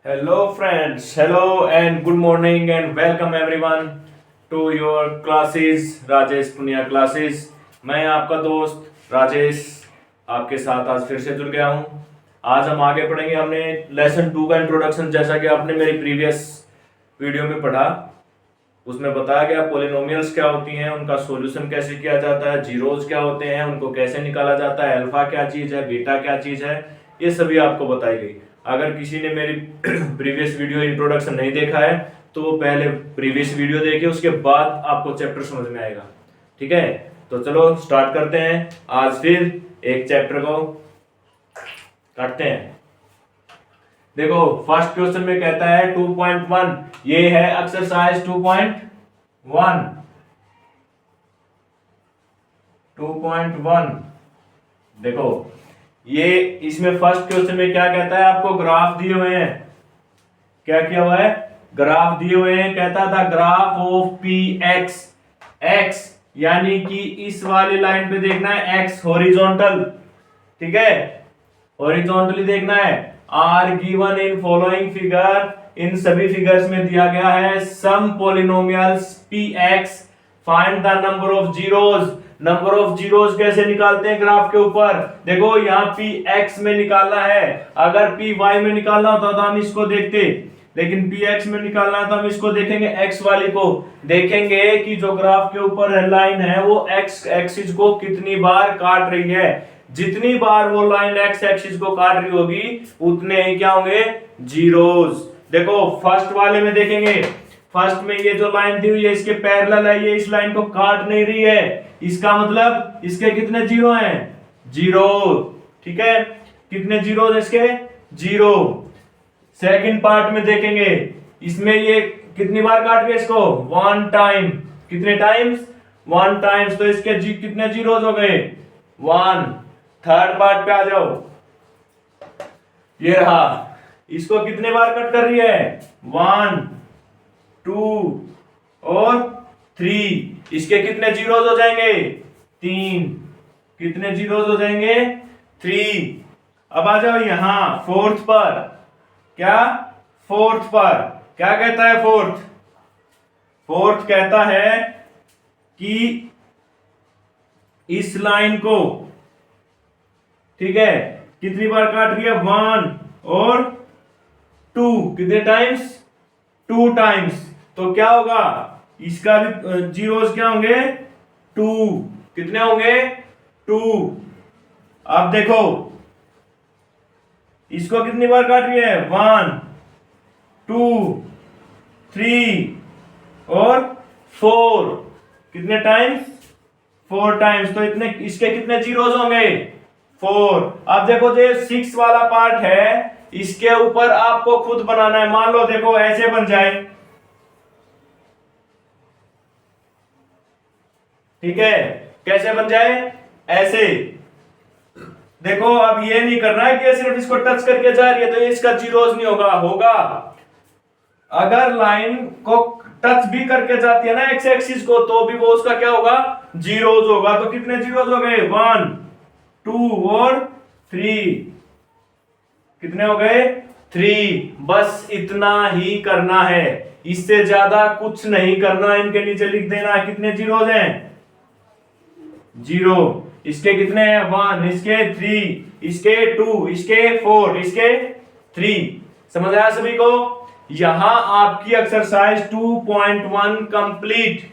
Hello friends, hello and good morning and welcome everyone to your classes Rajesh Punia classes. मैं आपका दोस्त राजेश आपके साथ आज फिर से जुड़ गया हूँ। आज हम आगे पढ़ेंगे। हमने लेसन 2 का इंट्रोडक्शन, जैसा कि आपने मेरी प्रीवियस वीडियो में पढ़ा, उसमें बताया गया पॉलिनोमियल्स क्या होती हैं, उनका सॉल्यूशन कैसे किया जाता है, जीरोज क्या होते हैं, उनको कैसे निकाला जाता है, अल्फा क्या चीज़ है, बीटा क्या चीज़ है, ये सभी आपको बताई गई। अगर किसी ने मेरी प्रीवियस वीडियो इंट्रोडक्शन नहीं देखा है तो वो पहले प्रीवियस वीडियो देखे, उसके बाद आपको चैप्टर समझ में आएगा। ठीक है, तो चलो स्टार्ट करते हैं। आज फिर एक चैप्टर को करते हैं। देखो फर्स्ट क्वेश्चन में कहता है 2.1, ये है एक्सरसाइज 2.1। 2.1 देखो, ये इसमें फर्स्ट क्वेश्चन में क्या कहता है, आपको ग्राफ दिए हुए हैं। क्या किया हुआ है, ग्राफ दिए हुए हैं। कहता था graph of P x, x यानी कि इस वाली लाइन पे देखना है एक्स हॉरिजॉन्टल। ठीक है, हॉरिजॉन्टली देखना है। Are given in following figure, इन सभी फिगर्स में दिया गया है some polynomials P X, find the number of zeros. Number of zeros कैसे निकालते हैं ग्राफ के ऊपर, देखो यहाँ पी एक्स में निकालना है। अगर पी वाई में निकालना होता तो हम इसको देखते, लेकिन पी एक्स में निकालना है तो हम इसको देखेंगे, एक्स वाली को देखेंगे कि जो ग्राफ के ऊपर लाइन है वो एक्स एक्सिस को कितनी बार काट रही है। जितनी बार वो लाइन एक्स एक्सिस को काट रही होगी उतने ही क्या होंगे, जीरोज। देखो फर्स्ट वाले में देखेंगे, फर्स्ट में ये जो लाइन दी हुई है इसके पैरेलल है, ये इस लाइन को काट नहीं रही है, इसका मतलब इसके कितने जीरो हैं, जीरो। ठीक है, कितने जीरो है इसके, जीरो। सेकंड पार्ट में देखेंगे, इसमें ये कितनी बार काट रही है इसको, वन टाइम। कितने टाइम्स, वन टाइम्स, तो इसके कितने जीरोज हो गए, वन। थर्ड पार्ट पे आ जाओ, ये रहा, इसको कितने बार कट कर रही है, वन, टू और थ्री। इसके कितने जीरोज हो जाएंगे, तीन। कितने जीरोज हो जाएंगे, थ्री। अब आ जाओ यहां फोर्थ पर। क्या, फोर्थ पर क्या कहता है, फोर्थ, फोर्थ कहता है कि इस लाइन को, ठीक है, कितनी बार काट रही है, वन और टू। कितने टाइम्स, टू टाइम्स। तो क्या होगा, इसका भी जीरोस क्या होंगे, टू। कितने होंगे, टू। अब देखो इसको कितनी बार काट रही है, वन, टू, थ्री और फोर। कितने टाइम्स, फोर टाइम्स। तो इतने, इसके कितने जीरोस होंगे, फोर। अब देखो जो सिक्स वाला पार्ट है इसके ऊपर आपको खुद बनाना है। मान लो देखो ऐसे बन जाए, ठीक है, कैसे बन जाए, ऐसे। देखो अब ये नहीं करना है कि सिर्फ इसको टच करके जा रही है तो इसका जीरोस नहीं होगा, होगा। अगर लाइन को टच भी करके जाती है ना एक्स एक्सिस को, तो भी वो उसका क्या होगा, जीरोस होगा। तो कितने जीरोस हो गए, वन, टू और थ्री। कितने हो गए, थ्री। बस इतना ही करना है, इससे ज्यादा कुछ नहीं करना। इनके नीचे लिख देना कितने जीरोस हैं, जीरो। इसके कितने हैं, वन, इसके थ्री, इसके टू, इसके फोर, इसके थ्री। समझ आया सभी को। यहां आपकी एक्सरसाइज 2.1 कंप्लीट।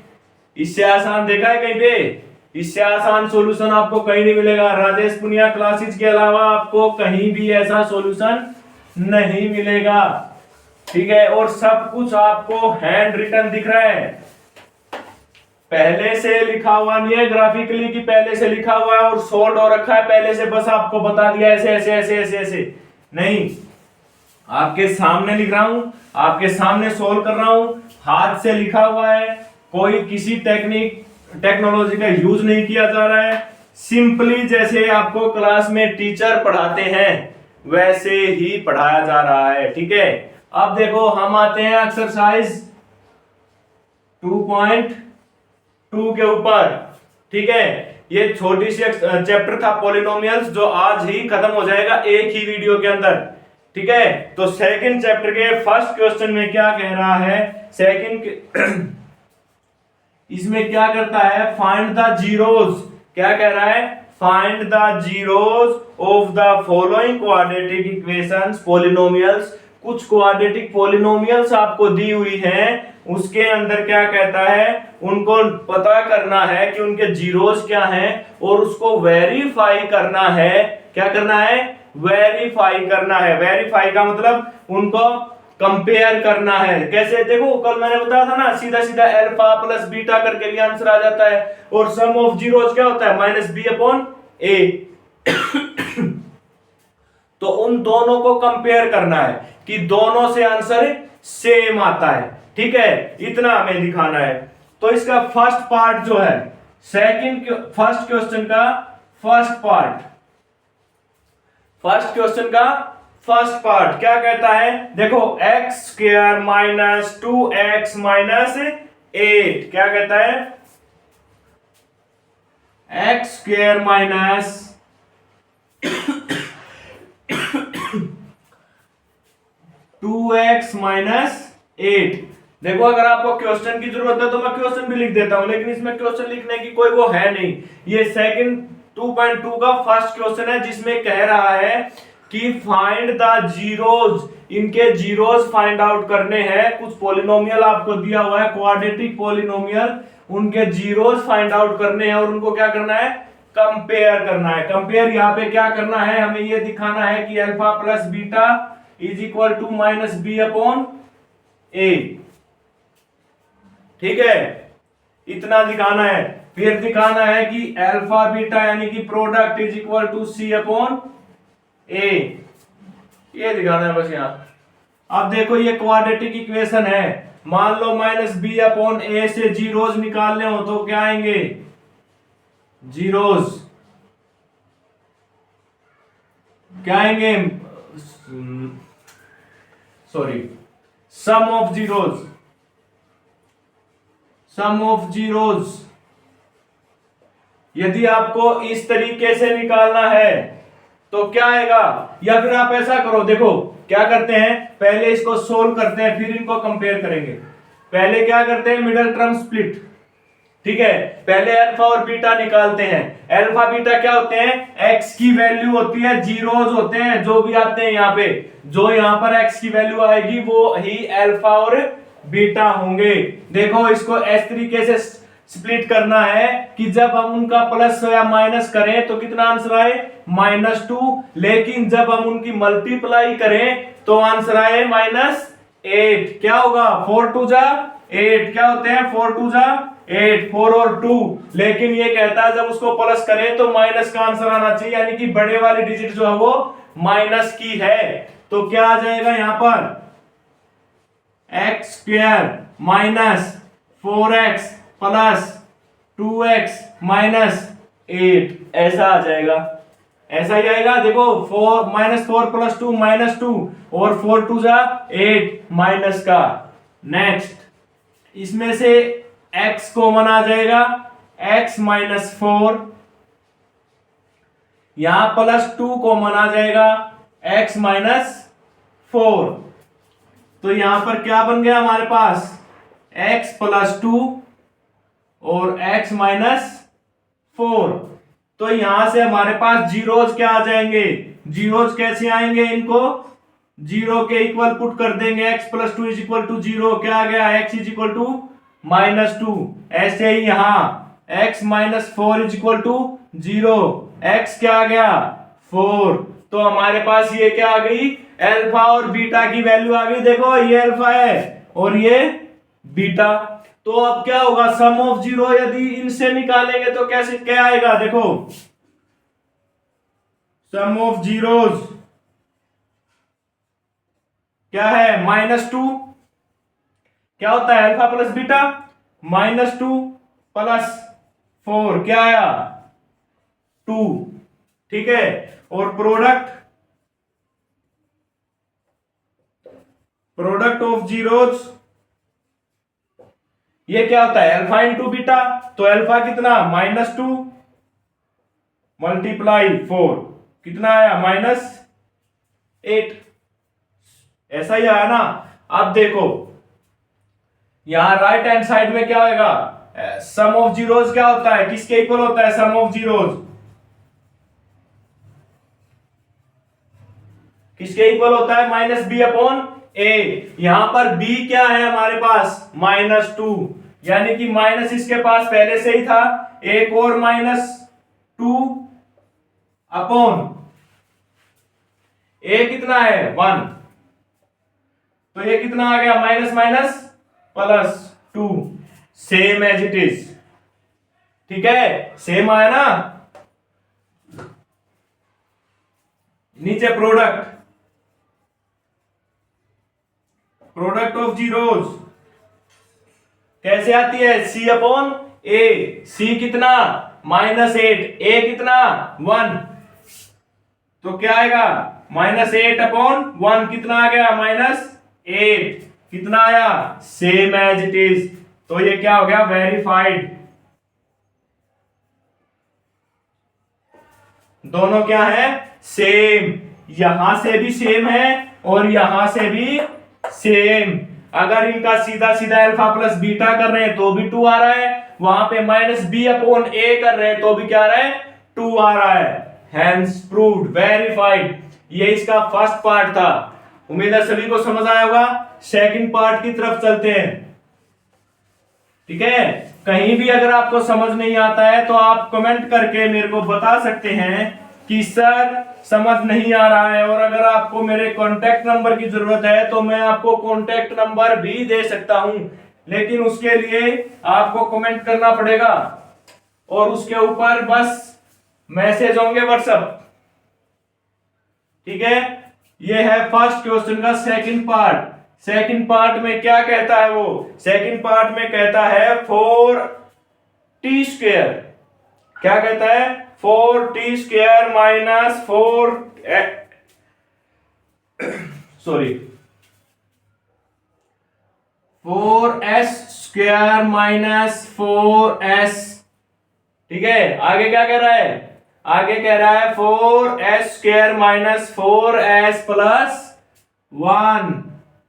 इससे आसान देखा है कहीं पे, इससे आसान सॉल्यूशन आपको कहीं नहीं मिलेगा। राजेश पुनिया क्लासेस के अलावा आपको कहीं भी ऐसा सॉल्यूशन नहीं मिलेगा। ठीक है, और सब कुछ आपको हैंड रिटन दिख रहा है, पहले से लिखा हुआ नहीं है ग्राफिकली कि पहले से लिखा हुआ है और सोल्ड हो रखा है पहले से, बस आपको बता दिया ऐसे ऐसे ऐसे ऐसे ऐसे। नहीं, आपके सामने लिख रहा हूं, आपके सामने सोल्व कर रहा हूं, हाथ से लिखा हुआ है। कोई किसी टेक्नोलॉजी का यूज नहीं किया जा रहा है। सिंपली जैसे आपको क्लास में टीचर पढ़ाते हैं वैसे ही पढ़ाया जा रहा है। ठीक है, अब देखो हम आते हैं एक्सरसाइज 2.2 के ऊपर। ठीक है, ये छोटी सी चैप्टर था पॉलिनोमियल्स, जो आज ही खत्म हो जाएगा एक ही वीडियो के अंदर। ठीक है, तो सेकंड चैप्टर के फर्स्ट क्वेश्चन में क्या कह रहा है, सेकंड इसमें क्या करता है, फाइंड द जीरोज, क्या कह रहा है, find the zeros of the following quadratic equations polynomials. कुछ क्वाड्रेटिक पॉलिनोमियल्स आपको दी हुई हैं, उसके अंदर क्या कहता है, उनको पता करना है कि उनके जीरोज क्या हैं और उसको वेरीफाई करना है। क्या करना है, वेरीफाई करना है। वेरीफाई का मतलब उनको कंपेयर करना है। कैसे, देखो कल मैंने बताया था ना, सीधा सीधा अल्फा प्लस बीटा करके भी आंसर आ जाता है, और सम ऑफ जीरोज क्या होता है, माइनस बी अपॉन ए। तो उन दोनों को कंपेयर करना है कि दोनों से आंसर सेम आता है। ठीक है, इतना हमें दिखाना है। तो इसका फर्स्ट पार्ट जो है, फर्स्ट क्वेश्चन का फर्स्ट क्वेश्चन का फर्स्ट पार्ट क्या कहता है, देखो x square minus 2x minus 8, क्या कहता है, x square minus 2x minus 8। देखो अगर आपको क्वेश्चन की जरूरत है तो मैं क्वेश्चन भी लिख देता हूं, लेकिन इसमें क्वेश्चन लिखने की कोई वो है नहीं। ये सेकंड 2.2 का फर्स्ट क्वेश्चन है, जिसमें कह रहा है कि फाइंड द जीरोज, इनके जीरोज फाइंड आउट करने हैं। कुछ पॉलिनोमियल आपको दिया हुआ है, क्वाड्रेटिक पॉलिनोमियल, उनके जीरोज फाइंड आउट करने हैं और उनको क्या करना है, कंपेयर करना है। कंपेयर यहाँ पे क्या करना है, हमें ये दिखाना है कि alpha plus beta is equal to minus B upon A. ठीक है, इतना दिखाना है। फिर दिखाना है कि अल्फा बीटा यानी कि product is equal to C upon A, ये दिखाना है बस यहां। अब देखो ये क्वाड्रेटिक इक्वेशन है, मान लो माइनस बी अपॉन ए से जीरोज निकालने हो तो क्या आएंगे, जीरोज क्या आएंगे, सॉरी, सम ऑफ जीरोज। यदि आपको इस तरीके से निकालना है तो क्या आएगा, या फिर आप ऐसा करो, देखो क्या करते हैं, पहले इसको सोल्व करते हैं फिर इनको कंपेयर करेंगे। पहले क्या करते हैं, मिडिल टर्म स्प्लिट। ठीक है, पहले अल्फा और बीटा निकालते हैं। अल्फा बीटा क्या होते हैं, एक्स की वैल्यू होती है, जीरोज होते हैं जो भी आते हैं यहाँ पे, जो यहाँ पर एक्स की वैल्यू आएगी वो ही अल्फा और बीटा होंगे। देखो इसको इस तरीके से स्प्लिट करना है कि जब हम उनका प्लस या माइनस करें तो कितना आंसर आए, -2, लेकिन जब हम उनकी मल्टीप्लाई करें तो आंसर आए -8। क्या होगा, 4 2 जा 8, क्या होते हैं 4 2 जा 8, 4 और 2, लेकिन ये कहता है जब उसको प्लस करें तो माइनस का आंसर आना चाहिए, यानी कि बड़े वाली डिजिट जो है वो माइनस की है। तो क्या आ जाएगा यहां पर, x square minus 4x plus 2x minus 8, ऐसा आ जाएगा, ऐसा ही आएगा। देखो 4 -4 प्लस 2 -2 और 4 2 जा 8 माइनस का। नेक्स्ट इसमें से x कॉमन आ जाएगा, x -4, यहां +2 कॉमन आ जाएगा, x -4। तो यहां पर क्या बन गया हमारे पास, x +2 और x -4। तो यहां से हमारे पास जीरोज क्या आ जाएंगे, जीरोज कैसे आएंगे, इनको जीरो के इक्वल पुट कर देंगे, x + 2 = 0, क्या आ गया, x = -2। ऐसे ही यहां x -4 = 0, x क्या आ गया 4। तो हमारे पास ये क्या आ गई, अल्फा और बीटा की वैल्यू आ गई। देखो ये अल्फा है और ये बीटा। तो अब क्या होगा, सम ऑफ जीरो यदि इनसे निकालेंगे तो कैसे क्या आएगा, देखो सम ऑफ जीरोज क्या है, -2, क्या होता है अल्फा प्लस बीटा, -2 + 4 क्या आया 2। ठीक है, और प्रोडक्ट ऑफ जीरोज ये क्या होता है, अल्फा इंटू बीटा। तो अल्फा कितना, -2 × 4 कितना आया, -8। ऐसा ही आया ना। अब देखो यहां राइट हैंड साइड में क्या होगा, सम ऑफ जीरोस क्या होता है, किसके इक्वल होता है सम ऑफ जीरोस, किसके इक्वल होता है, माइनस बी अपॉन ए। यहां पर बी क्या है हमारे पास, -2, यानी कि माइनस इसके पास पहले से ही था, एक और -2 अपॉन ए कितना है 1, तो ये कितना आ गया, minus minus +2, same as it is. ठीक है, सेम आया ना। नीचे प्रोडक्ट ऑफ जीरोस कैसे आती है, सी अपॉन ए। सी कितना, -8, ए कितना 1, तो क्या आएगा -8 अपॉन 1 कितना आ गया, -8, कितना आया, सेम एज इट इज। तो ये क्या हो गया, वेरीफाइड। दोनों क्या है, सेम, यहां से भी सेम है और यहां से भी सेम। अगर इनका सीधा सीधा अल्फा प्लस बीटा कर रहे हैं तो भी 2 आ रहा है, वहां पे -b अपॉन a कर रहे हैं तो भी क्या आ रहा है, 2 आ रहा है। Hence proved, verified. ये इसका फर्स्ट पार्ट था। उम्मीद है सभी को समझ आया होगा। सेकंड पार्ट की तरफ चलते हैं। ठीक है, कहीं भी अगर आपको समझ नहीं आता है तो आप कमेंट करके मेरे को बता सकते हैं कि सर समझ नहीं आ रहा है, और अगर आपको मेरे कॉन्टेक्ट नंबर की जरूरत है तो मैं आपको कॉन्टेक्ट नंबर भी दे सकता हूं, लेकिन उसके लिए आपको कमेंट करना पड़ेगा और उसके ऊपर बस मैसेज होंगे व्हाट्सएप। ठीक है, ये है फर्स्ट क्वेश्चन का सेकंड पार्ट। सेकंड पार्ट में क्या कहता है वो, सेकंड पार्ट में कहता है 4t², क्या कहता है, 4t² minus 4s² minus 4s। ठीक है, आगे क्या कह रहा है, आगे कह रहा है 4s² माइनस 4s प्लस 1,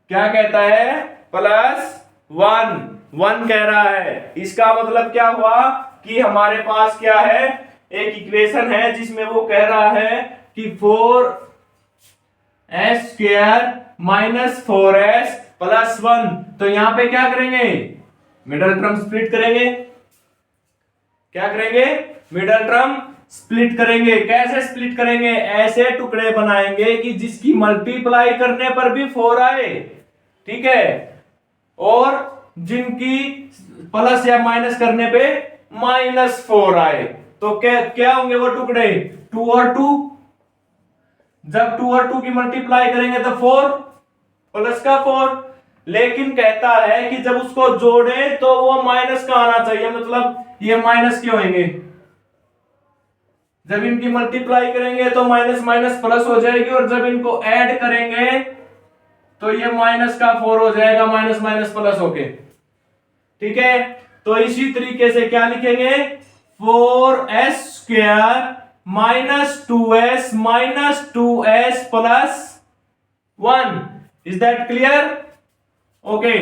क्या कहता है, +1 कह रहा है। इसका मतलब क्या हुआ कि हमारे पास क्या है, एक इक्वेशन है जिसमें वो कह रहा है कि 4s² माइनस 4s प्लस 1। तो यहां पे क्या करेंगे, मिडल टर्म स्प्लिट करेंगे। क्या करेंगे, मिडल टर्म स्प्लिट करेंगे। कैसे स्प्लिट करेंगे, ऐसे टुकड़े बनाएंगे कि जिसकी मल्टीप्लाई करने पर भी 4 आए, ठीक है, और जिनकी प्लस या माइनस करने पे -4 आए। तो क्या होंगे वो टुकड़े, 2 और 2। जब 2 और 2 की मल्टीप्लाई करेंगे तो 4 प्लस का 4। लेकिन कहता है कि जब उसको जोड़े तो वो माइनस का आना चाहिए, मतलब ये माइनस के होंगे। जब इनकी मल्टीप्लाई करेंगे तो माइनस माइनस प्लस हो जाएगी, और जब इनको ऐड करेंगे तो ये -4 हो जाएगा, माइनस माइनस प्लस होके। ठीक है, तो इसी तरीके से क्या लिखेंगे, 4s² minus 2s plus 1। Is that clear, okay.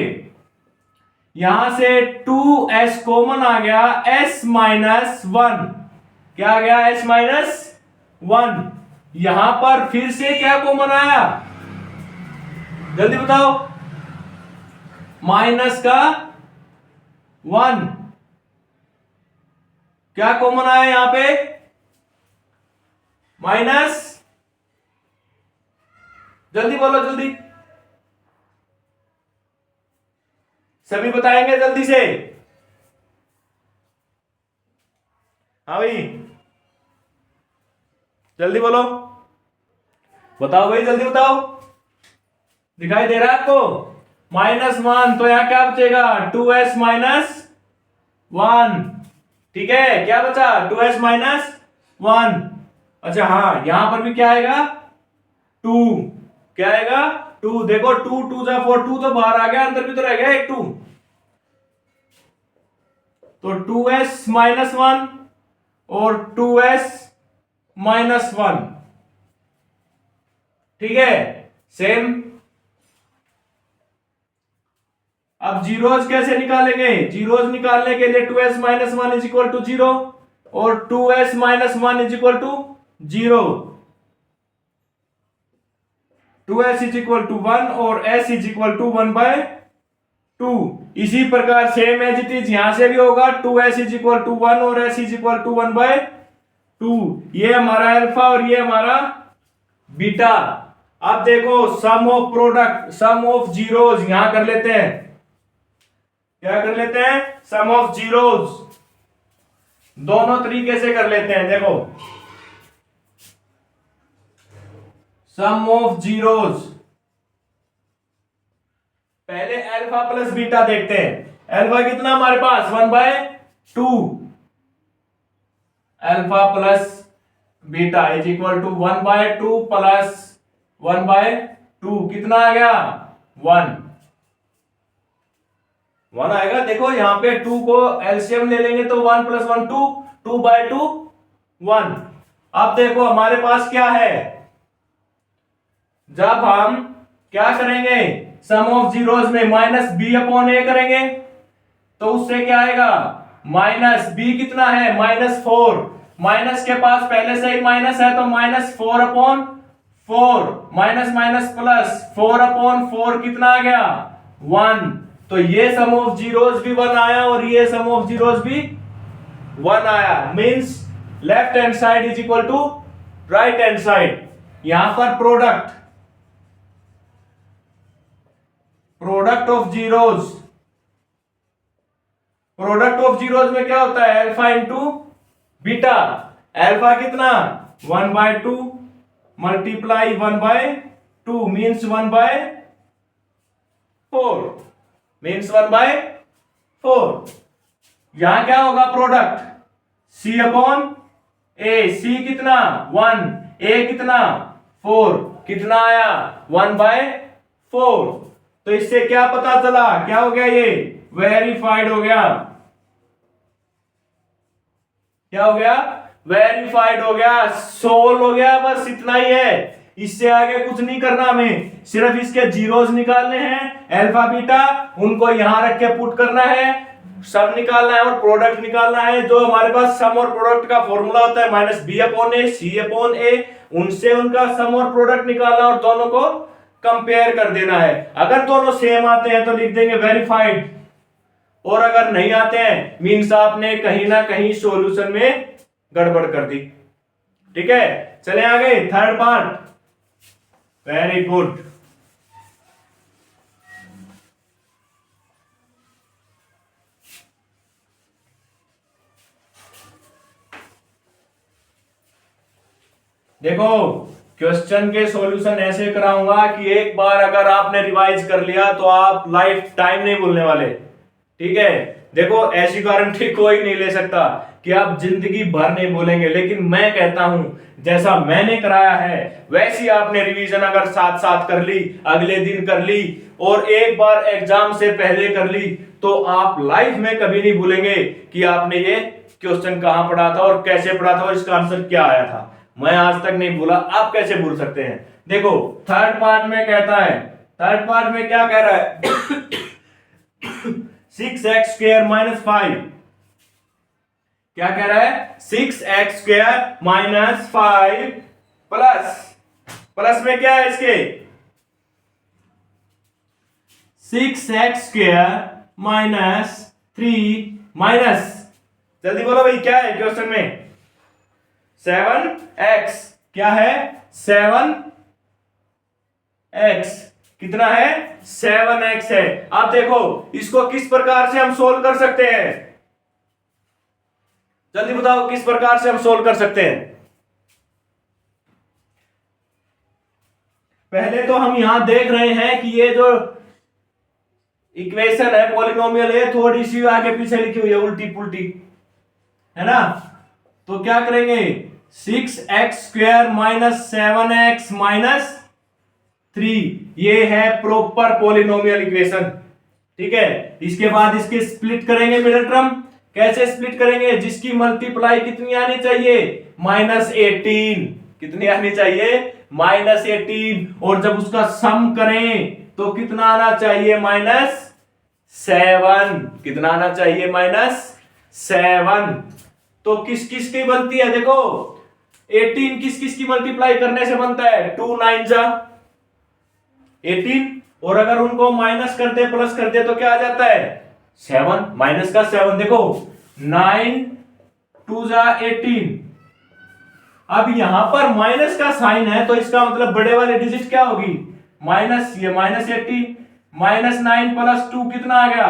यहां से 2s कॉमन आ गया, s-1, क्या आ गया, s-1। यहां पर फिर से क्या कॉमन आया, जल्दी बताओ, माइनस का 1, क्या कॉमन आया यहां पे, माइनस, जल्दी बोलो जल्दी, सभी बताएंगे जल्दी से, हाँ भाई जल्दी बोलो, बताओ भाई जल्दी बताओ, दिखाई दे रहा है आपको, -1, तो यहां क्या बचेगा, 2s माइनस 1। ठीक है, क्या बचा, 2s माइनस 1। अच्छा हाँ, यहां पर भी क्या आएगा, 2, क्या आएगा, 2। देखो 2 2 जा 4, 2 तो बाहर आ गया, अंदर भी तो रह गया एक 2, तो 2s माइनस 1 और 2s माइनस 1। ठीक है, सेम अब जीरोज कैसे निकालेंगे? जीरोज निकालने के लिए 2s minus one is equal to 0 और 2s minus one is equal to 0। 2s is equal to 1 और s इज इक्वल टू 1/2। इसी प्रकार सेम एज इट इज यहां से भी होगा, 2s इज इक्वल टू 1 और s इज इक्वल टू 1/2। ये हमारा अल्फा और ये हमारा बीटा। अब देखो sum of product, sum of zeros यहां कर लेते हैं। क्या कर लेते हैं? Sum of zeros. दोनों तरीके से कर लेते हैं। देखो सम ऑफ जीरोज, पहले अल्फा प्लस बीटा देखते हैं। अल्फा कितना हमारे पास? 1/2। Alpha plus beta is equal to 1/2 plus 1/2 कितना आ गया? 1 आएगा। देखो यहां पे 2 को एलसीएम ले लेंगे तो 1 प्लस 1 2, 2/2 1। अब देखो हमारे पास क्या है, जब हम क्या करेंगे सम ऑफ जीरोज में माइनस बी अपॉन ए करेंगे तो उससे क्या आएगा? माइनस बी कितना है? -4। माइनस के पास पहले से ही माइनस है तो -4/4, माइनस माइनस प्लस 4/4 कितना आ गया? 1। तो ये सम ऑफ जीरोज भी 1 आया और ये सम ऑफ जीरोज भी 1 आया। Means left hand side is equal to right hand side. यहां पर product of zeros, product of zeros में क्या होता है? Alpha into beta. अल्फा कितना? 1/2 मल्टीप्लाई 1/2 मीन्स 1/4, मीन्स 1/4। यहां क्या होगा? Product c upon a। c कितना? 1, a कितना? 4, कितना आया? 1/4। तो इससे क्या पता चला? क्या हो गया? ये वेरीफाइड हो गया। क्या हो गया? वेरीफाइड हो गया, सोल्व हो गया। बस इतना ही है, इससे आगे कुछ नहीं करना हमें। सिर्फ इसके जीरोज निकालने हैं, अल्फा बीटा उनको यहां रख के पुट करना है, सब निकालना है और प्रोडक्ट निकालना है। जो हमारे पास सम और प्रोडक्ट का फॉर्मूला होता है -b/a c/a, उनसे उनका सम और प्रोडक्ट निकालना और दोनों को कंपेयर कर देना है। अगर दोनों सेम आते हैं तो लिख देंगे वेरीफाइड, और अगर नहीं आते हैं मीन्स आपने कहीं ना कहीं सॉल्यूशन में गड़बड़ कर दी। ठीक है, चले आगे थर्ड पार्ट। Very good. देखो क्वेश्चन के सॉल्यूशन ऐसे कराऊंगा कि एक बार अगर आपने रिवाइज कर लिया तो आप लाइफ टाइम नहीं भूलने वाले। ठीक है, देखो ऐसी गारंटी कोई नहीं ले सकता कि आप जिंदगी भर नहीं भूलेंगे, लेकिन मैं कहता हूं जैसा मैंने कराया है वैसी आपने रिवीजन अगर साथ साथ कर ली, अगले दिन कर ली और एक बार एग्जाम से पहले कर ली तो आप लाइफ में कभी नहीं भूलेंगे कि आपने ये क्वेश्चन कहां पढ़ा था और कैसे पढ़ा था और इसका आंसर क्या आया था। मैं आज तक नहीं भूला, आप कैसे भूल सकते हैं? देखो थर्ड पार्ट में कहता है, थर्ड पार्ट में क्या कह रहा है 6x² - 5। क्या कह रहा है? 6x² - 5 प्लस में क्या है इसके? 6x² - 3 माइनस, जल्दी बोलो भाई क्या है क्वेश्चन में? 7x। क्या है? 7x कितना है? 7x है। अब देखो इसको किस प्रकार से हम सोल्व कर सकते हैं? जल्दी बताओ किस प्रकार से हम सोल्व कर सकते हैं? पहले तो हम यहां देख रहे हैं कि ये जो इक्वेशन है पॉलिनोमियल है, थोड़ी सी आगे पीछे लिखी हुई है उल्टी पुल्टी, है ना? तो क्या करेंगे? 6x² - 7x - 3 ये है प्रॉपर पॉलिनोमियल इक्वेशन। ठीक है, इसके बाद इसके स्प्लिट करेंगे मिडिल टर्म। कैसे स्प्लिट करेंगे? जिसकी मल्टीप्लाई कितनी आनी चाहिए? -18। कितनी आनी चाहिए? -18। और जब उसका सम करें तो कितना आना चाहिए? 7। कितना आना चाहिए? -7। तो किस किस की बनती है? देखो 18 किस किस की मल्टीप्लाई करने से बनता है? 2 9 जा 18, और अगर उनको माइनस करते प्लस करते तो क्या आ जाता है? 7, माइनस का 7। देखो 9 2 जा 18। अब यहां पर माइनस का साइन है तो इसका मतलब बड़े वाले डिजिट क्या होगी? माइनस, ये -18 -9 + 2 कितना आ गया?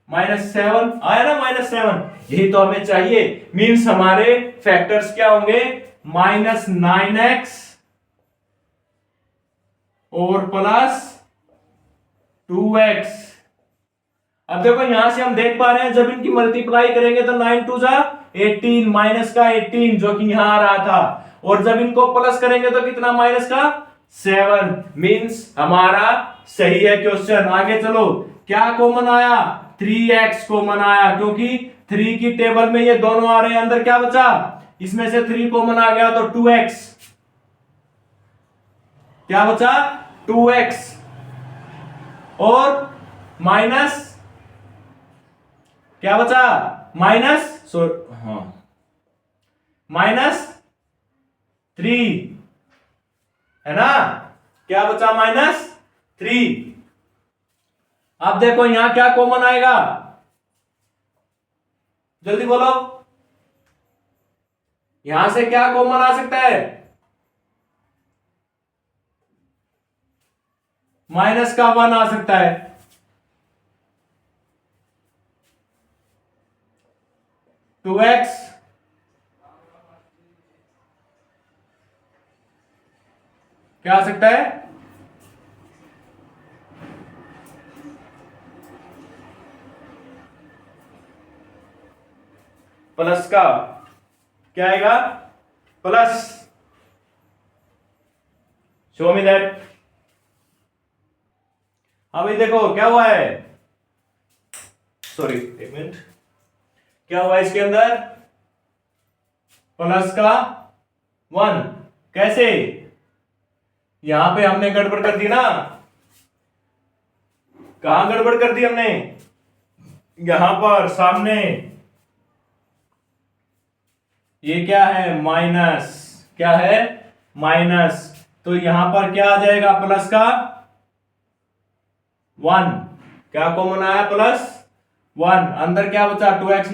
-7 आया ना, -7। यही तो हमें चाहिए। मींस हमारे फैक्टर्स क्या होंगे? -9x और +2x। अब देखो यहां से हम देख पा रहे हैं जब इनकी मल्टीप्लाई करेंगे तो 9 2 जा 18, माइनस का 18 जो कि यहां आ रहा था, और जब इनको प्लस करेंगे तो कितना? माइनस का 7। मींस हमारा सही है क्वेश्चन। आगे चलो, क्या कॉमन आया? 3x कॉमन आया, क्योंकि 3 की टेबल में ये दोनों आ रहे हैं। अंदर क्या बचा? इसमें से 3 कॉमन आ गया तो 2x। क्या बचा? 2x और माइनस क्या बचा? -3 है ना? क्या बचा? -3। अब देखो यहां क्या कॉमन आएगा? जल्दी बोलो, यहां से क्या कॉमन आ सकता है? -1 आ सकता है। टू एक्स क्या आ सकता है? प्लस का क्या आएगा? प्लस। Show me that. अभी देखो क्या हुआ है, सॉरी एक मिनट, क्या हुआ इसके अंदर? प्लस का 1। कैसे? यहां पे हमने गड़बड़ कर दी ना। कहां गड़बड़ कर दी हमने? यहां पर सामने ये क्या है? माइनस। क्या है? माइनस। तो यहां पर क्या आ जाएगा? प्लस का 1। क्या कॉमन आया? +1। अंदर क्या बचा? 2x -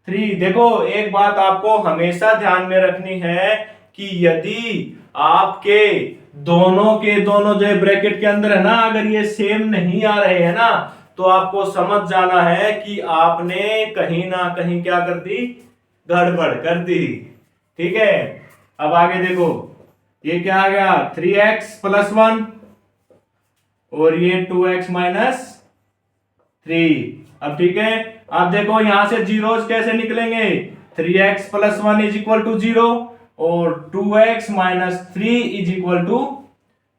3। देखो एक बात आपको हमेशा ध्यान में रखनी है कि यदि आपके दोनों के दोनों जो ब्रैकेट के अंदर है ना, अगर ये सेम नहीं आ रहे हैं ना, तो आपको समझ जाना है कि आपने कहीं ना कहीं क्या कर दी? गड़बड़ कर दी। ठीक है, अब आगे देखो, ये क्या आ गया? 3x + 1 और ये 2x - 3। अब ठीक है, अब देखो यहां से जीरोस कैसे निकलेंगे? 3x + 1 = 0 और 2x - 3 =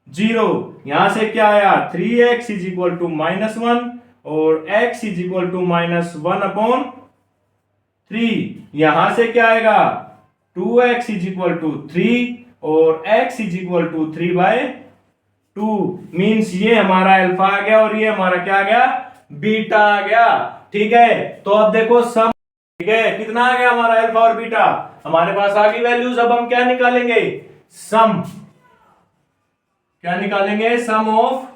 0। यहां से क्या आया? 3x = -1 और x = -1/3। यहां से क्या आएगा? 2x = 3 और x = 3/2। मींस ये हमारा अल्फा आ गया और ये हमारा क्या आ गया? बीटा आ गया। ठीक है, तो अब देखो सम। ठीक है, कितना आ गया हमारा अल्फा और बीटा? हमारे पास आ गई वैल्यूज। अब हम क्या निकालेंगे? सम। क्या निकालेंगे? Sum of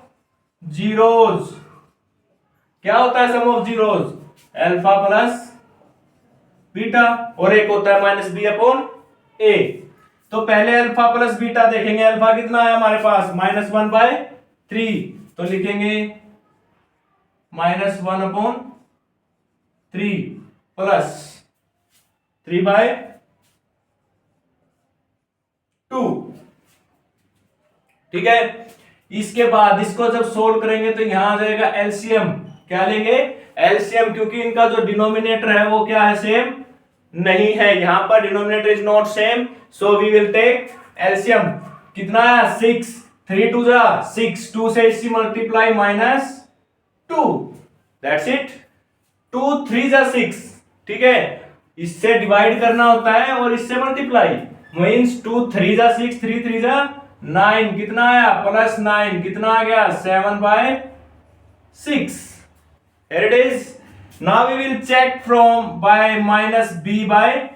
zeros. क्या होता है sum of zeros? Alpha plus beta, और एक होता है -b/a। तो पहले अल्फा प्लस बीटा देखेंगे। अल्फा कितना है हमारे पास? -1/3। तो लिखेंगे -1/3 प्लस 3/2। ठीक है, इसके बाद इसको जब सोल्व करेंगे तो यहां आ जाएगा एलसीएम। क्या लेंगे? एलसीएम, क्योंकि इनका जो डिनोमिनेटर है वो क्या है? सेम नहीं है। यहां पर denominator is not same, so we will take LCM. कितना है? 6। 3 2 जा 6, 2 से इसी मल्टीप्लाई -2। That's it. 2 3 जा 6। ठीक है, इससे डिवाइड करना होता है और इससे मल्टीप्लाई। मींस 2 3 जा 6, 3 3 जा 9। कितना आया? +9। कितना आ गया? 7/6। here it is. Now we will check from by minus b by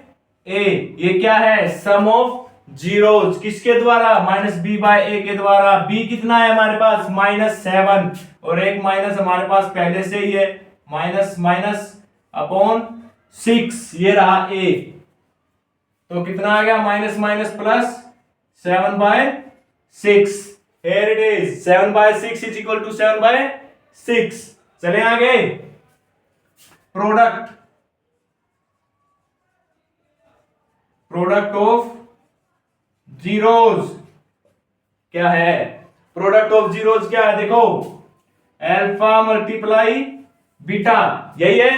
a. ये क्या है? सम ऑफ जीरोज किसके द्वारा? माइनस बी बाय ए के द्वारा। b कितना है हमारे पास? -7 और एक माइनस हमारे पास पहले से ही है, माइनस माइनस अपॉन 6, ये रहा a। तो कितना आ गया? Minus minus plus 7/6। Here it is 7/6 is equal to 7/6। चले आगे। प्रोडक्ट ऑफ जीरोज क्या है? प्रोडक्ट ऑफ जीरोज क्या है? देखो, अल्फा मल्टीप्लाई बीटा, यही है।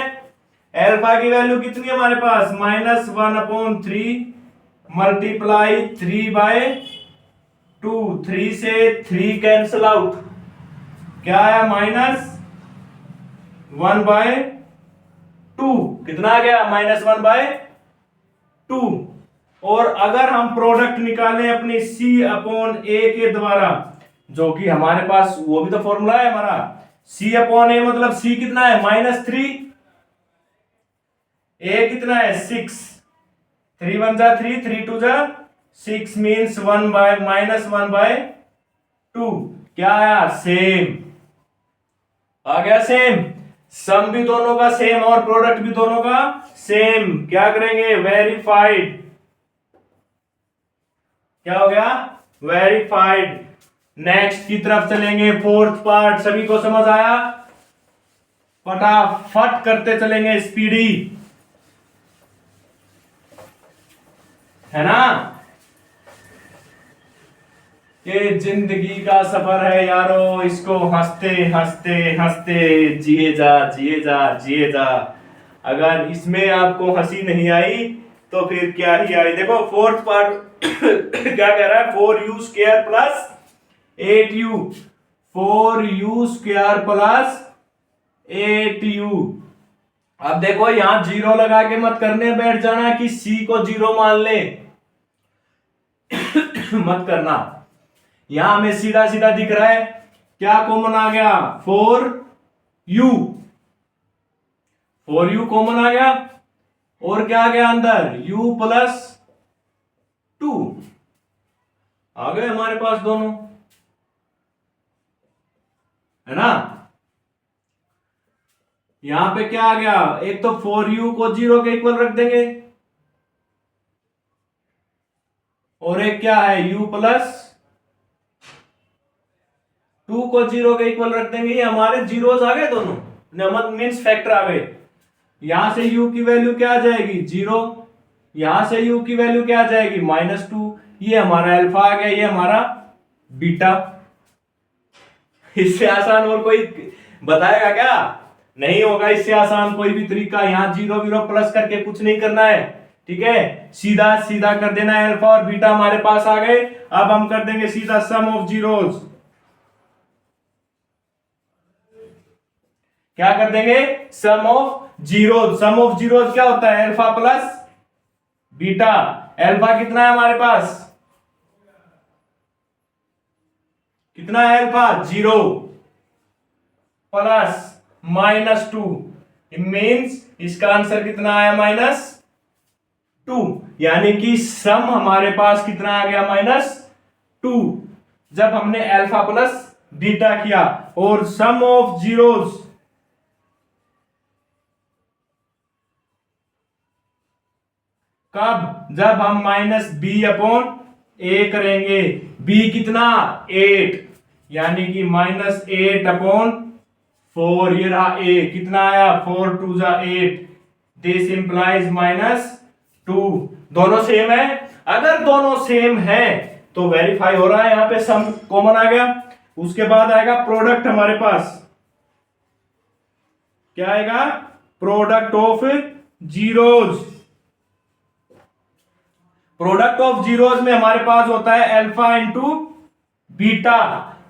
अल्फा की वैल्यू कितनी है हमारे पास? -1/3 मल्टीप्लाई 3/2। 3 से 3 कैंसल आउट, क्या है? -1/2। कितना आ गया? -1/2। और अगर हम प्रोडक्ट निकालें अपनी c अपॉन a के द्वारा, जो कि हमारे पास वो भी तो फॉर्मूला है हमारा, c अपॉन a मतलब c कितना है? -3, a कितना है? 6। 3 1 जा 3, 3 2 जा 6 मीन्स -1/2। क्या आया? सेम आ गया, सेम। सम भी दोनों का सेम और प्रोडक्ट भी दोनों का सेम। क्या करेंगे? वेरीफाइड। क्या हो गया? वेरीफाइड। नेक्स्ट की तरफ चलेंगे, फोर्थ पार्ट। सभी को समझ आया? फटाफट करते चलेंगे, स्पीडी, है ना? ये जिंदगी का सफर है यारो, इसको हंसते हंसते हंसते जिए जा, जिए जा, जिए जा। अगर इसमें आपको हंसी नहीं आई तो फिर क्या ही आई। देखो फोर्थ पार्ट क्या कह रहा है? 4u square plus 8u। 4u square plus 8u। अब देखो यहां जीरो लगा के मत करने बैठ जाना कि c को जीरो मान ले मत करना। यहां हमें सीधा सीधा दिख रहा है, क्या कॉमन आ गया? 4u। 4u कॉमन आ गया और क्या आ गया अंदर? u प्लस 2 आ गए हमारे पास दोनों, है ना? यहां पे क्या आ गया? एक तो 4u को जीरो के इक्वल रख देंगे और एक क्या है? u प्लस 2 को जीरो के इक्वल रख देंगे। ये हमारे जीरोस आ गए दोनों, मीन्स फैक्टर आ गए। यहां से u की वैल्यू क्या आ जाएगी? 0। यहां से u की वैल्यू क्या आ जाएगी? -2। ये हमारा अल्फा आ गया, ये हमारा बीटा। इससे आसान और कोई बताएगा क्या? नहीं होगा इससे आसान कोई भी तरीका। यहां जीरो जीरो प्लस करके कुछ नहीं करना है, ठीक है? सीधा सीधा कर देना है। अल्फा और बीटा हमारे पास आ गए। अब हम कर देंगे सीधा सम ऑफ जीरोस। क्या कर देंगे? Sum of zeros. Sum of zeros क्या होता है? Alpha plus beta. अल्फा कितना है हमारे पास? कितना है अल्फा? 0 प्लस -2 मीन्स इसका आंसर कितना आया? -2। यानी कि सम हमारे पास कितना आ गया? -2 जब हमने अल्फा प्लस बीटा किया। और सम ऑफ जीरोस कब? जब हम -b/a करेंगे। b कितना? 8, यानी कि -8/4। ये रहा a, कितना आया? 4 2 जा 8। This implies -2। दोनों सेम है। अगर दोनों सेम है तो वेरीफाई हो रहा है। यहां पे सम कॉमन आ गया। उसके बाद आएगा प्रोडक्ट। हमारे पास क्या आएगा? Product of zeros. Product of zeros में हमारे पास होता है अल्फा इंटू बीटा।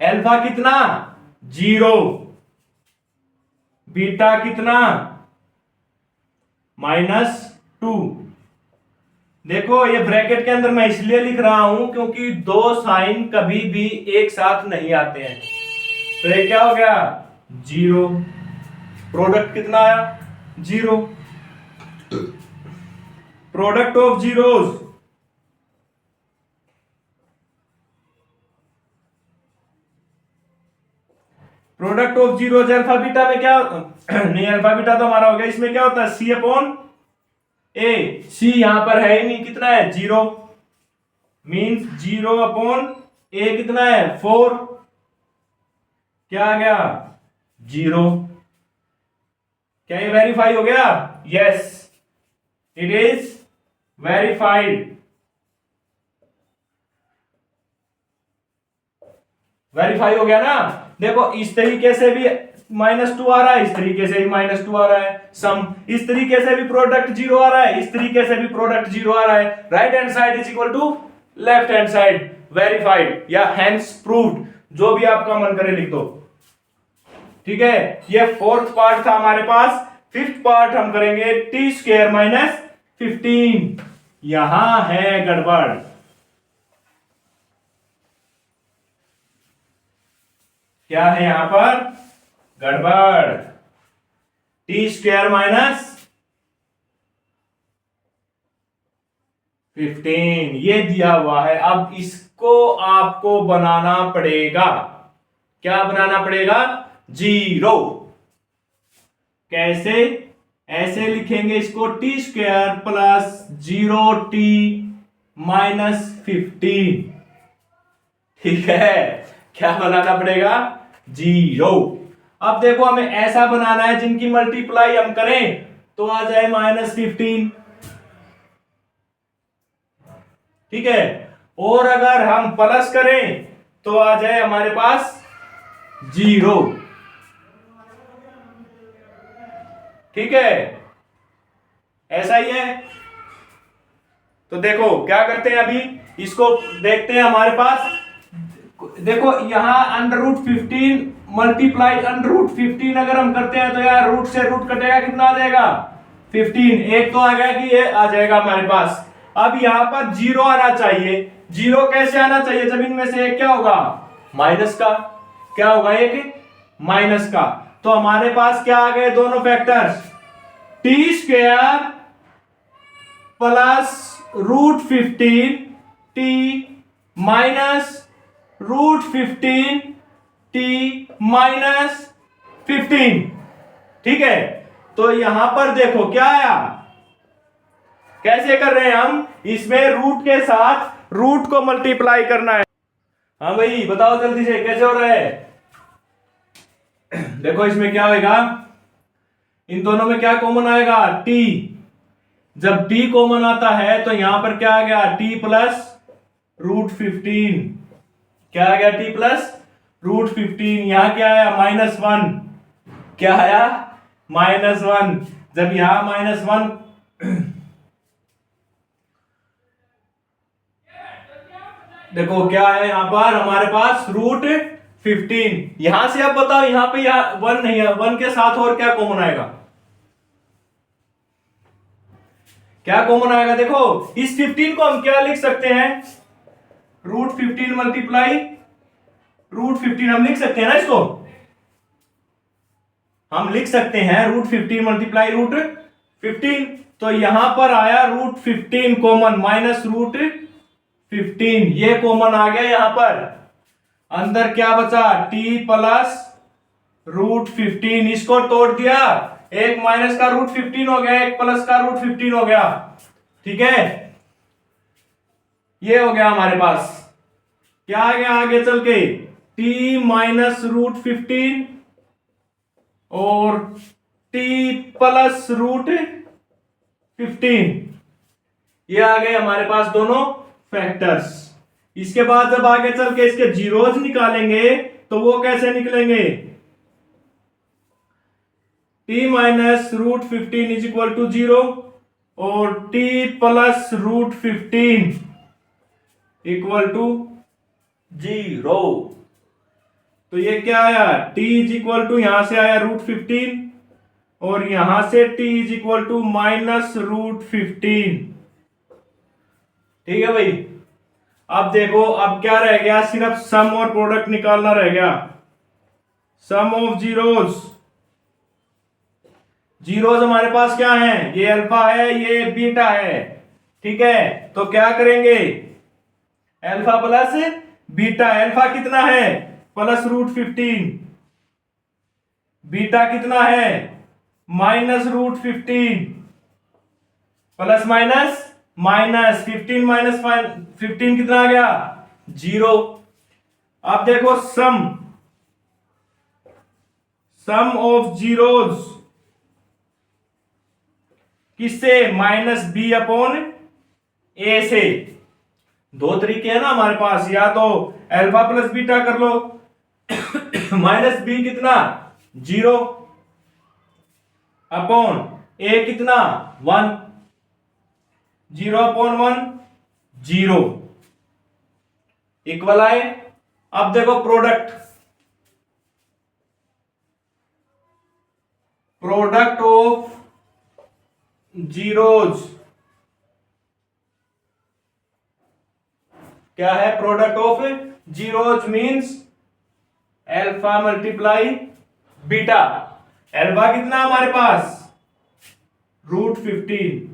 अल्फा कितना? 0। बीटा कितना? -2। देखो ये ब्रैकेट के अंदर मैं इसलिए लिख रहा हूं क्योंकि दो साइन कभी भी एक साथ नहीं आते हैं। तो ये क्या हो गया? 0 प्रोडक्ट कितना आया? 0। Product of zeros, product of zeros alpha beta में क्या नहीं, अल्फा बीटा तो हमारा हो गया, इसमें क्या होता है? सी अपॉन ए। सी यहां पर है ही नहीं, कितना है? 0। मीन्स 0 अपॉन ए कितना है? 4। क्या आ गया? 0। क्या ये वेरीफाई हो गया? Yes, it is verified. Verify हो गया ना? देखो इस तरीके से भी -2 आ रहा है, इस तरीके से भी -2 आ रहा है सम, इस तरीके से भी प्रोडक्ट 0 आ रहा है, इस तरीके से भी प्रोडक्ट 0 आ रहा है। Right hand side is equal to left hand side, verified या हेंस प्रूव्ड, जो भी आपका मन करे लिख दो। ठीक है, ये फोर्थ पार्ट था हमारे पास। फिफ्थ पार्ट हम करेंगे t² - 15। यहां है गड़बड़। क्या है यहां पर? गड़बड़। t² - 15 ये दिया हुआ है। अब इसको आपको बनाना पड़ेगा। क्या बनाना पड़ेगा? 0। कैसे? ऐसे लिखेंगे इसको, t² + 0t - 15। ठीक है, क्या बनाना पड़ेगा? 0। अब देखो हमें ऐसा बनाना है जिनकी मल्टीप्लाई हम करें तो आ जाए -15। ठीक है, और अगर हम प्लस करें तो आ जाए हमारे पास 0। ठीक है, ऐसा ही है। तो देखो क्या करते हैं, अभी इसको देखते हैं। हमारे पास देखो यहां √15 मल्टीप्लाई √15 अगर हम करते हैं तो यार रूट से रूट कटेगा, कितना आ जाएगा? 15। एक तो आ गया कि ये आ जाएगा हमारे पास। अब यहां पर 0 आना चाहिए। 0 कैसे आना चाहिए? जब इनमें से एक क्या होगा? माइनस का। क्या होगा? एक माइनस का। तो हमारे पास क्या आ गए? दोनों फैक्टर्स, t² + √15 t - √15 t - 15। ठीक है, तो यहां पर देखो क्या आया? कैसे कर रहे हैं हम? इसमें रूट के साथ रूट को मल्टीप्लाई करना है। हाँ भाई बताओ जल्दी से, कैसे हो रहा है? देखो इसमें क्या होगा, इन दोनों में क्या कॉमन आएगा? t। जब t कॉमन आता है तो यहां पर क्या आ गया? t + √15। क्या आ गया? t + √15। यहां क्या आया? -1। क्या आया? -1। जब यहां -1 देखो क्या है यहां पर हमारे पास √15। यहां से अब बताओ, यहां पे 1 नहीं है, 1 के साथ और क्या कॉमन आएगा? क्या कॉमन आएगा? देखो इस 15 को हम क्या लिख सकते हैं? √15 मल्टीप्लाई √15 हम लिख सकते हैं ना इसको। हम लिख सकते हैं √15 मल्टीप्लाई √15। तो यहां पर आया √15 कॉमन, -√15 ये कॉमन आ गया। यहां पर अंदर क्या बचा? t + √15। इसको तोड़ दिया, एक माइनस का √15 हो गया, एक प्लस का √15 हो गया। ठीक है, ये हो गया हमारे पास। क्या आ गया आगे चल के? t - √15 और t + √15। ये आ गए हमारे पास दोनों फैक्टर्स। इसके बाद जब आगे चल के इसके जीरोस निकालेंगे तो वो कैसे निकलेंगे? t - √15 इज इक्वल टू 0 और t + √15 इक्वल टू 0। तो ये क्या आया? t इज इक्वल टू, यहां से आया √15 और यहां से t इज इक्वल टू -√15। ठीक है भाई, अब देखो अब क्या रह गया? सिर्फ सम और प्रोडक्ट निकालना रह गया। सम ऑफ जीरोस जीरोज हमारे पास क्या है, ये अल्फा है, ये बीटा है। ठीक है, तो क्या करेंगे, अल्फा प्लस बीटा। अल्फा कितना है, +√15, बीटा कितना है, -√15, प्लस माइनस माइनस 15 माइनस 15 कितना आ गया, 0। अब देखो सम ऑफ जीरोज किससे, -b/a से। दो तरीके हैं ना हमारे पास, या तो अल्फा प्लस बीटा कर लो, -b कितना 0 अपॉन a कितना 1, 0/1 0 इक्वल आए। अब देखो प्रोडक्ट ऑफ जीरोज क्या है, product of zeros means alpha multiply beta. Alpha कितना हमारे पास √15,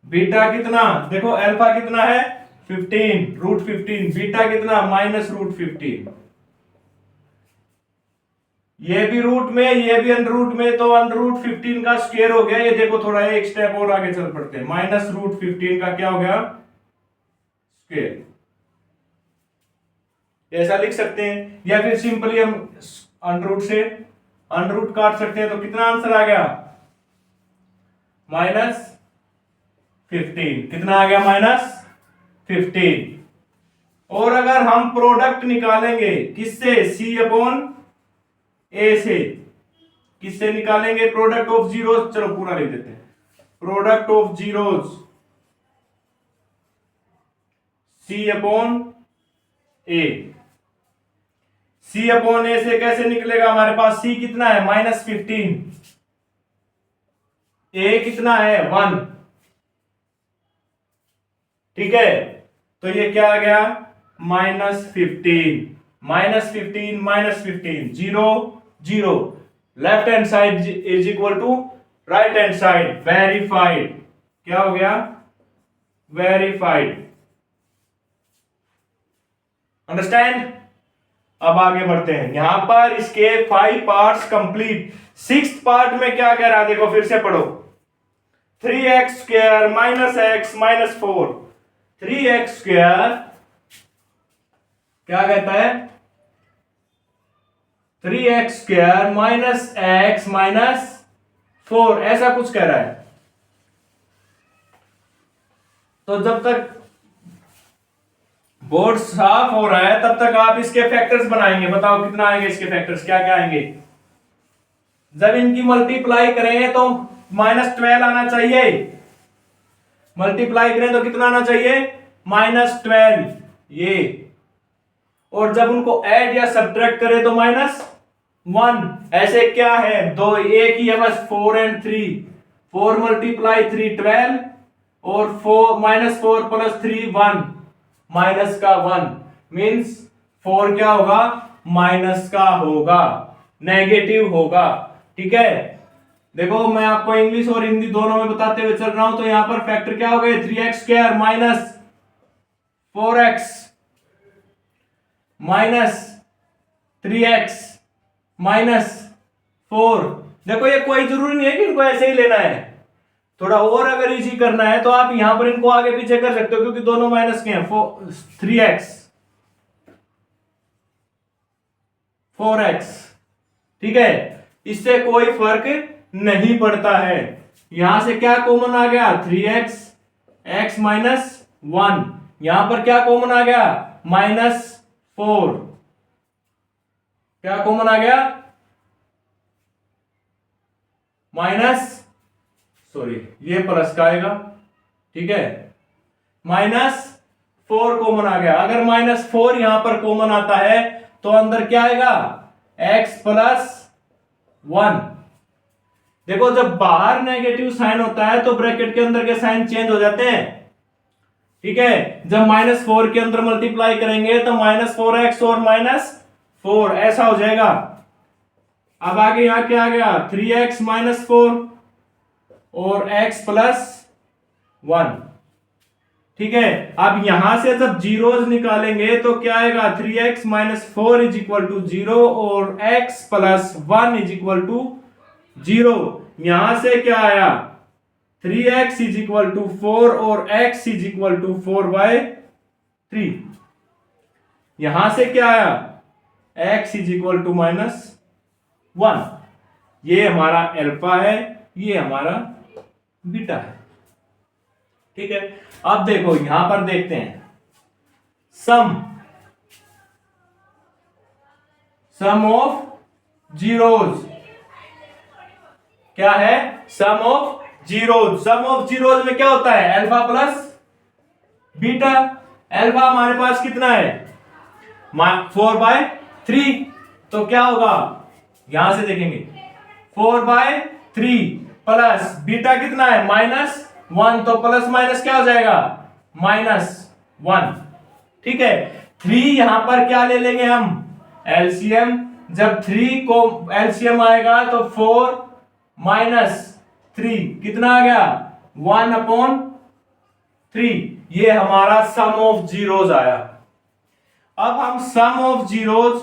बीटा कितना, देखो अल्फा कितना है 15, √15, बीटा कितना -√15। ये भी रूट में, ये भी अंडर रूट में, तो √15 का स्क्वायर हो गया। ये देखो थोड़ा एक स्टेप और आगे चल पड़ते हैं, -√15 का क्या हो गया, स्क्वायर। ऐसा लिख सकते हैं, या फिर सिंपली हम अंडर रूट से अंडर रूट काट सकते हैं। तो कितना आंसर आ गया, -15। कितना आ गया, -15। और अगर हम प्रोडक्ट निकालेंगे किससे, C/A से, किससे निकालेंगे, प्रोडक्ट ऑफ जीरोज, चलो पूरा लिख देते हैं, product of zeros C/A। C/A से कैसे निकलेगा, हमारे पास C कितना है -15, A कितना है 1। ठीक है, तो ये क्या आ गया, -15, -15, 0 0, left hand side is equal to right hand side, verified. क्या हो गया, वेरीफाइड। अंडरस्टैंड। अब आगे बढ़ते हैं, यहां पर इसके 5 पार्ट्स कंप्लीट। 6th पार्ट में क्या कह रहा है, देखो फिर से पढ़ो, 3x² - x - 4, 3x² क्या कहता है, 3x² - x - 4, ऐसा कुछ कह रहा है। तो जब तक बोर्ड साफ हो रहा है तब तक आप इसके फैक्टर्स बनाएंगे। बताओ कितना आएंगे इसके फैक्टर्स, क्या क्या आएंगे। जब इनकी मल्टीप्लाई करेंगे तो -12 आना चाहिए, मल्टीप्लाई करें तो कितना आना चाहिए, -12 ये। और जब उनको ऐड या सब्ट्रैक्ट करें तो -1। ऐसे क्या है, दो एक ही है बस, 4 और 3, 4 × 3 12, और 4 -4 + 3 1, माइनस का 1 मींस 4 क्या होगा, माइनस का होगा, नेगेटिव होगा। ठीक है, देखो मैं आपको इंग्लिश और हिंदी दोनों में बताते हुए चल रहा हूं। तो यहां पर फैक्टर क्या हो गए, 3x² - 4x -3x - 4। देखो ये कोई जरूरी नहीं है कि इनको ऐसे ही लेना है, थोड़ा और अगर इजी करना है तो आप यहां पर इनको आगे पीछे कर सकते हो, क्योंकि दोनों माइनस के हैं। 3x 4x, ठीक है, इससे कोई फर्क नहीं पड़ता है। यहां से क्या कॉमन आ गया, 3x x - 1, यहां पर क्या कॉमन आ गया, -4, क्या कॉमन आ गया, ये प्लस का आएगा। ठीक है, -4 कॉमन आ गया। अगर -4 यहां पर कॉमन आता है तो अंदर क्या आएगा, x + 1। देखो जब बाहर नेगेटिव साइन होता है तो ब्रैकेट के अंदर के साइन चेंज हो जाते हैं। ठीक है, जब -4 के अंदर मल्टीप्लाई करेंगे तो -4x और -4 ऐसा हो जाएगा। अब आगे यहां क्या आ गया 3x माइनस 4 और x प्लस 1। ठीक है, अब यहां से जब जीरोज निकालेंगे तो क्या आएगा 3x minus 4 is equal to 0 और x plus 1 is equal to 0। यहां से क्या आया 3x इज इक्वल टू 4 और x इज इक्वल टू 4/3। यहां से क्या आया x इज इक्वल टू -1। ये हमारा अल्फा है, ये हमारा बीटा है। ठीक है, अब देखो यहां पर देखते हैं सम ऑफ जीरोज। क्या है sum of zeros? Sum of zeros में क्या होता है अल्फा प्लस बीटा। अल्फा हमारे पास कितना है 4/3, तो क्या होगा यहां से देखेंगे 4/3 प्लस बीटा कितना है -1, तो प्लस माइनस क्या हो जाएगा -1। ठीक है, 3 यहां पर क्या ले लेंगे हम एलसीएम। जब 3 को एलसीएम आएगा तो 4 -3 कितना आ गया 1/3। ये हमारा सम ऑफ जीरोज आया। अब हम सम ऑफ जीरोज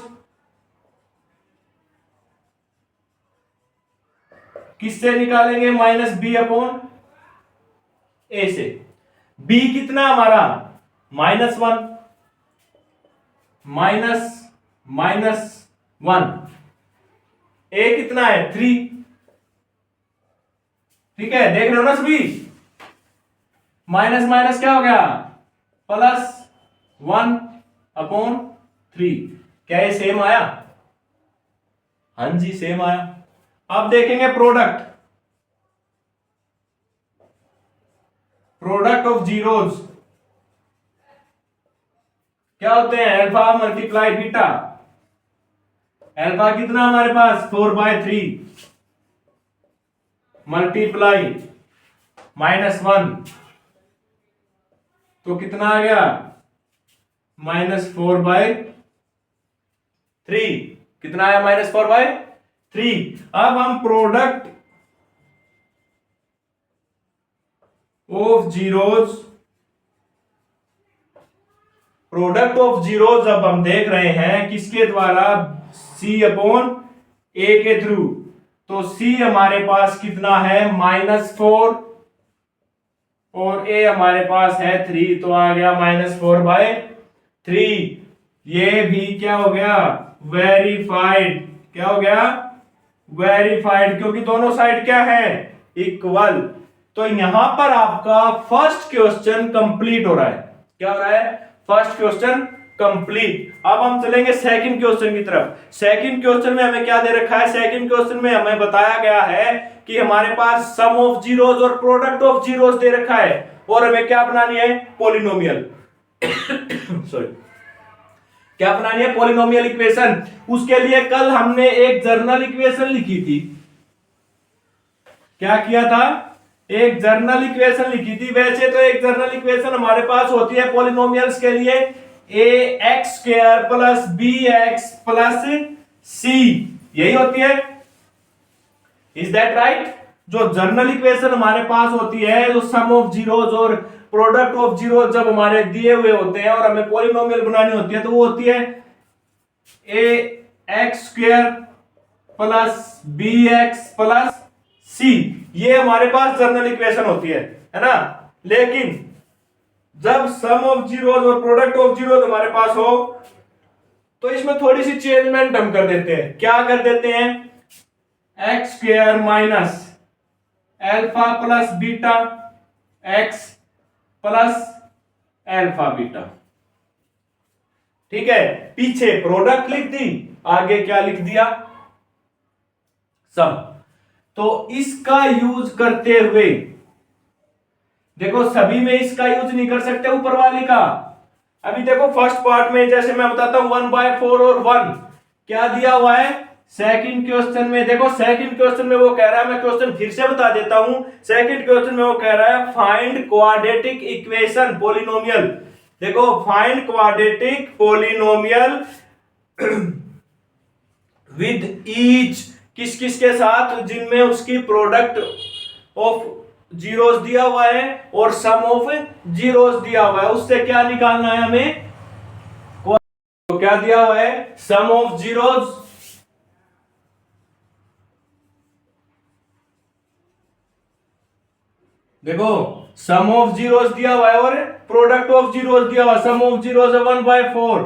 किससे निकालेंगे -b/a से। b कितना हमारा -1 -1, a कितना है 3। ठीक है, देख रहे हो ना सभी, माइनस माइनस क्या हो गया +1/3। क्या ये सेम आया? हाँ जी सेम आया। अब देखेंगे प्रोडक्ट ऑफ जीरोज क्या होते हैं अल्फा मल्टीप्लाई बीटा। अल्फा कितना हमारे पास 4/3 मल्टीप्लाई -1, तो कितना आ गया -4/3। कितना आया -4/3। अब हम प्रोडक्ट ऑफ जीरोज अब हम देख रहे हैं किसके द्वारा C/A के थ्रू। तो C हमारे पास कितना है -4 और A हमारे पास है 3, तो आ गया -4/3। ये भी क्या हो गया वेरीफाइड। क्या हो गया वेरीफाइड, क्योंकि दोनों साइड क्या है इक्वल। तो यहां पर आपका फर्स्ट क्वेश्चन कंप्लीट हो रहा है। क्या हो रहा है फर्स्ट क्वेश्चन कंप्लीट। अब हम चलेंगे सेकंड क्वेश्चन की तरफ। सेकंड क्वेश्चन में हमें क्या दे रखा है? सेकंड क्वेश्चन में हमें बताया गया है कि हमारे पास सम ऑफ जीरोज और प्रोडक्ट ऑफ जीरोज दे रखा है और हमें क्या बनानी है पॉलिनोमियल सॉरी क्या बनानी है पॉलिनोमियल इक्वेशन। उसके लिए कल हमने एक जर्नल इक्वेशन लिखी थी। क्या किया था? एक जर्नल इक्वेशन लिखी थी। वैसे तो एक जर्नल इक्वेशन हमारे पास होती है पॉलिनोमियल्स के लिए ax² plus bx plus c, यही होती है। Is that right? जो जर्नल इक्वेशन हमारे पास होती है, जो सम ऑफ जीरोज और प्रोडक्ट ऑफ जीरोज जब हमारे दिए हुए होते हैं और हमें पॉलिनोमियल बनानी होती है, तो वो होती है ax² plus bx plus c। ये हमारे पास जर्नल इक्वेशन होती है ना। लेकिन जब सम ऑफ जीरोज और प्रोडक्ट ऑफ जीरोज हमारे पास हो तो इसमें थोड़ी सी चेंजमेंट हम कर देते हैं। क्या कर देते हैं? x² minus alpha plus beta x plus alpha beta. ठीक है, पीछे प्रोडक्ट लिख दी, आगे क्या लिख दिया सम। तो इसका यूज करते हुए देखो, सभी में इसका यूज नहीं कर सकते ऊपर वाली का। अभी देखो फर्स्ट पार्ट में जैसे मैं बताता हूं 1/4 और 1 क्या दिया हुआ है। सेकंड क्वेश्चन में देखो, सेकंड क्वेश्चन में वो कह रहा है, मैं क्वेश्चन फिर से बता देता हूं। सेकंड क्वेश्चन में वो कह रहा है फाइंड क्वाड्रेटिक इक्वेशन पॉलिनोमियल। देखो find quadratic polynomial with each किस किस के साथ, जिनमें उसकी प्रोडक्ट ऑफ जीरोस दिया हुआ है और सम ऑफ जीरोस दिया हुआ है, उससे क्या निकालना है हमें, तो क्या दिया हुआ है, सम ऑफ जीरोस देखो सम ऑफ जीरोस दिया हुआ है और प्रोडक्ट ऑफ जीरोस दिया हुआ है। सम ऑफ जीरोस है 1/4,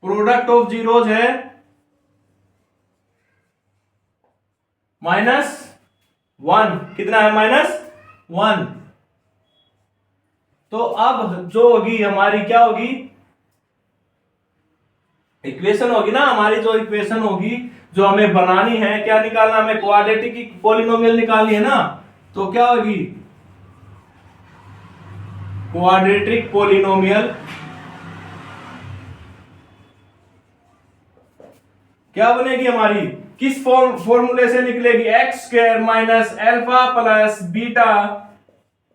प्रोडक्ट ऑफ जीरोस है -1, कितना है -1। तो अब जो होगी हमारी क्या होगी, इक्वेशन होगी ना हमारी, जो इक्वेशन होगी जो हमें बनानी है, क्या निकालना हमें, क्वाड्रेटिक पॉलिनोमियल निकालनी है ना, तो क्या होगी, क्वाड्रेटिक पॉलिनोमियल क्या बनेगी हमारी, किस फॉर्मूले से निकलेगी, x square minus alpha plus beta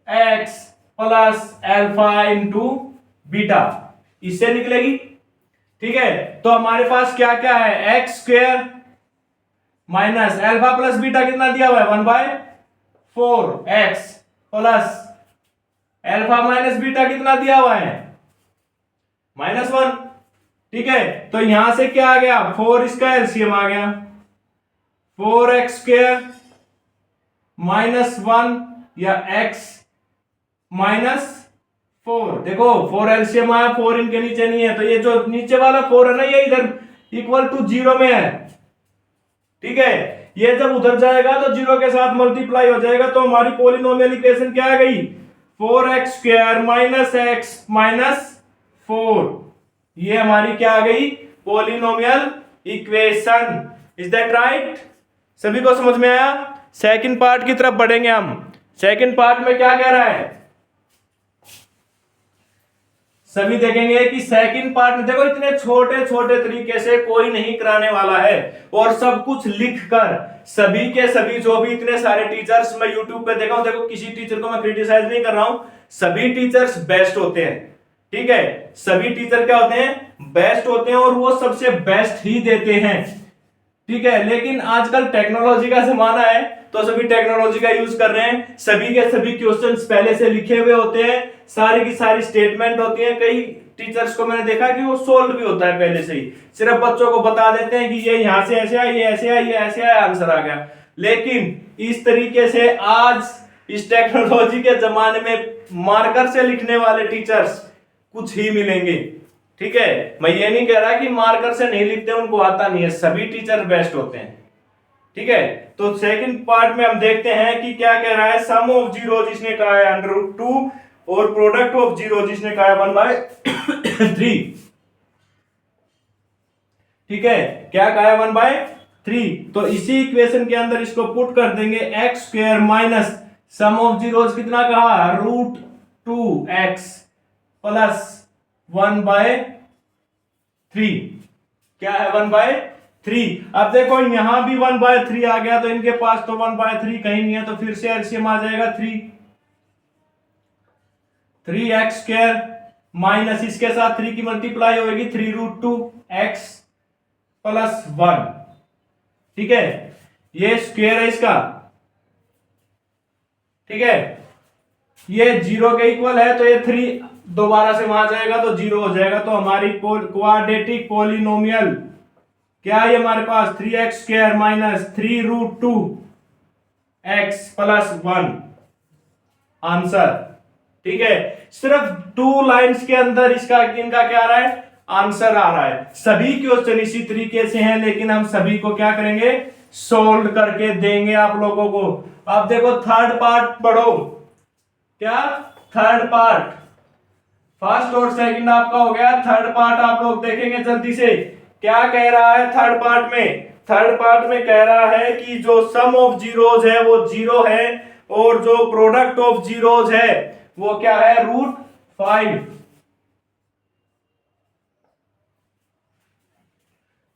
x plus alpha into beta, इससे निकलेगी। ठीक है, तो हमारे पास क्या क्या है, x square minus alpha plus beta कितना दिया हुआ है, 1/4 x plus alpha minus beta कितना दिया हुआ है, -1। ठीक है, तो यहां से क्या आ गया, 4, इसका एलसीएम आ गया, 4x² -1 या x -4। देखो 4 एलसीएम आया, 4 इनके नीचे नहीं है, तो ये जो नीचे वाला 4 है ना, ये इधर इक्वल टू 0 में है। ठीक है, ये जब उधर जाएगा तो 0 के साथ मल्टीप्लाई हो जाएगा, तो हमारी पॉलिनोमियल इक्वेशन क्या आ गई, 4x² -x -4, ये हमारी क्या आ गई, polynomial equation. Is that right, सभी को समझ में आया। सेकंड पार्ट की तरफ बढ़ेंगे हम। सेकंड पार्ट में क्या कह रहा है, सभी देखेंगे कि सेकंड पार्ट में देखो इतने छोटे छोटे तरीके से कोई नहीं कराने वाला है, और सब कुछ लिखकर सभी के सभी, जो भी इतने सारे टीचर्स मैं यूट्यूब पे देखा हूं, देखो किसी टीचर को मैं क्रिटिसाइज नहीं कर रहा हूं, सभी टीचर्स बेस्ट होते हैं। ठीक है, सभी टीचर क्या होते हैं, बेस्ट होते हैं, और वो सबसे बेस्ट ही देते हैं। ठीक है, लेकिन आजकल टेक्नोलॉजी का जमाना है, तो सभी टेक्नोलॉजी का यूज कर रहे हैं, सभी के सभी क्वेश्चंस पहले से लिखे हुए होते हैं, सारी की सारी स्टेटमेंट होती है। कई टीचर्स को मैंने देखा कि वो सोल्व भी होता है पहले से ही, सिर्फ बच्चों को बता देते हैं कि ये यहां से ऐसे आया, ये ऐसे आया, ये ऐसे आया, आंसर आ गया। लेकिन इस तरीके से आज इस टेक्नोलॉजी के जमाने में मार्कर से लिखने वाले टीचर्स कुछ ही मिलेंगे। ठीक है, मैं ये नहीं कह रहा कि मार्कर से नहीं लिखते, उनको आता नहीं है, सभी टीचर बेस्ट होते हैं। ठीक है, तो सेकंड पार्ट में हम देखते हैं कि क्या कह रहा है, सम ऑफ जीरो जिसने कहा है √2 और प्रोडक्ट ऑफ जीरो जिसने कहा है 1/3। ठीक है, क्या कहा है, 1/3। तो इसी इक्वेशन के अंदर इसको पुट कर देंगे, x² minus sum of zeros कितना कहा, √2x प्लस 1/3, क्या है 1/3। अब देखो यहां भी 1/3 आ गया, तो इनके पास तो 1/3 कहीं नहीं है, तो फिर से एलसीएम आ जाएगा 3x² माइनस इसके साथ 3 की मल्टीप्लाई होगी, 3√2x प्लस 1। ठीक है, ये स्क्वायर है इसका। ठीक है, ये 0 के इक्वल है, तो ये 3 दोबारा से वहां जाएगा तो 0 हो जाएगा। तो हमारी क्वाड्रेटिक पॉलिनोमियल क्या है हमारे पास, 3x² minus 3√2x plus 1 answer. ठीक है, सिर्फ 2 लाइंस के अंदर इसका इनका क्या आ रहा है, आंसर आ रहा है। सभी क्वेश्चन इसी तरीके से हैं, लेकिन हम सभी को क्या करेंगे, सोल्व करके देंगे आप लोगों को। अब देखो थर्ड पार्ट पढ़ो, क्या थर्ड पार्ट, फर्स्ट और सेकंड आपका हो गया, थर्ड पार्ट आप लोग देखेंगे जल्दी से। क्या कह रहा है थर्ड पार्ट में, थर्ड पार्ट में कह रहा है कि जो सम ऑफ जीरोज है वो 0 है, और जो प्रोडक्ट ऑफ जीरोज है वो क्या है, √5।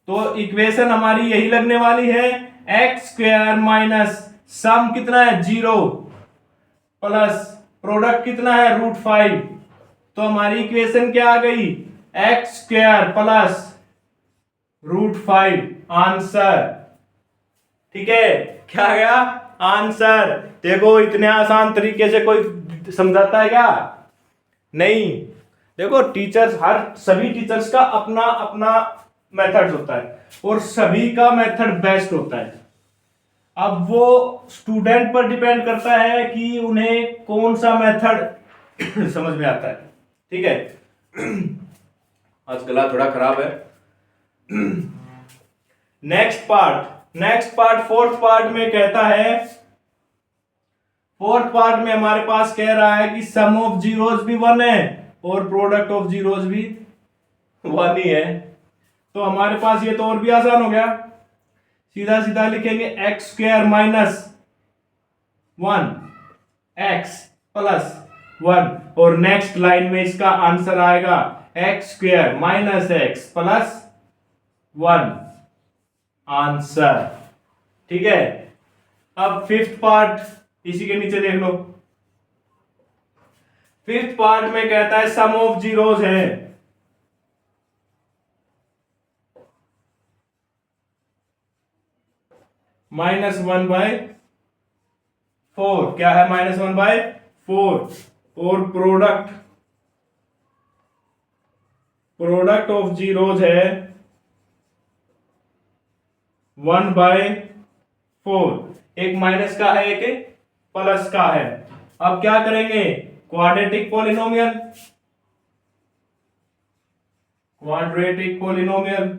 तो इक्वेशन हमारी यही लगने वाली है, x² माइनस सम कितना है 0 प्लस प्रोडक्ट कितना है √5। तो हमारी इक्वेशन क्या आ गई, x² प्लस √5 आंसर। ठीक है, क्या आ गया आंसर। देखो इतने आसान तरीके से कोई समझाता है क्या? नहीं। देखो टीचर्स, हर सभी टीचर्स का अपना अपना मेथड होता है और सभी का मेथड बेस्ट होता है। अब वो स्टूडेंट पर डिपेंड करता है कि उन्हें कौन सा मेथड समझ में आता है। ठीक है, आज गला थोड़ा खराब है। नेक्स्ट पार्ट फोर्थ पार्ट में कहता है, फोर्थ पार्ट में हमारे पास कह रहा है कि सम ऑफ जीरोस भी 1 है और प्रोडक्ट ऑफ जीरोस भी 1 ही है। तो हमारे पास ये तो और भी आसान हो गया, सीधा सीधा लिखेंगे x square minus 1 x plus 1 और नेक्स्ट लाइन में इसका आंसर आएगा x square minus x plus 1 answer. ठीक है, अब फिफ्थ पार्ट इसी के नीचे देख लो। फिफ्थ पार्ट में कहता है सम ऑफ जीरोस है -1/4। क्या है -1/4? और प्रोडक्ट ऑफ जीरोस है 1/4। एक माइनस का है, एक प्लस का है। अब क्या करेंगे? क्वाड्रेटिक पॉलिनोमियल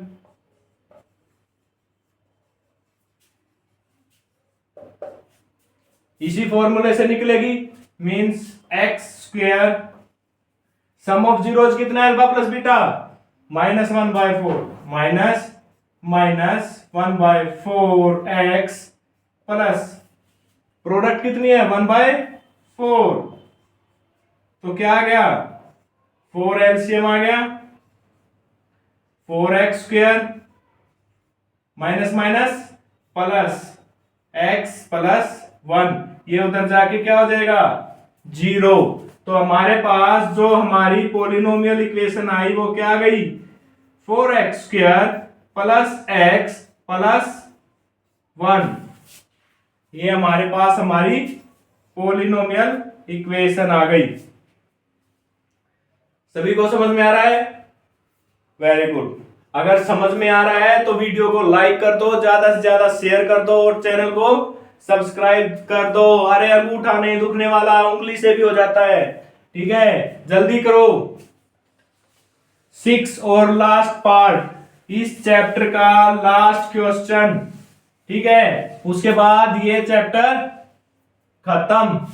इसी फॉर्मूले से निकलेगी, means x square sum of zeros कितना है? Alpha plus beta -1/4 -1/4 x plus product कितनी है? 1/4। तो क्या आ गया? 4 एलसीएम आ गया, 4x square minus minus plus x plus 1, ये उधर जाके क्या हो जाएगा? 0। तो हमारे पास जो हमारी पॉलिनोमियल इक्वेशन आई वो क्या आ गई? 4x square plus x plus 1। ये हमारे पास हमारी पॉलिनोमियल इक्वेशन आ गई। सभी को समझ में आ रहा है? Very good. अगर समझ में आ रहा है तो वीडियो को लाइक कर दो, ज्यादा से ज्यादा शेयर कर दो और चैनल को सब्सक्राइब कर दो। अरे अंगूठा नहीं दुखने वाला, उंगली से भी हो जाता है। ठीक है, जल्दी करो। 6 और लास्ट पार्ट, इस चैप्टर का लास्ट क्वेश्चन। ठीक है, उसके बाद ये चैप्टर खत्म।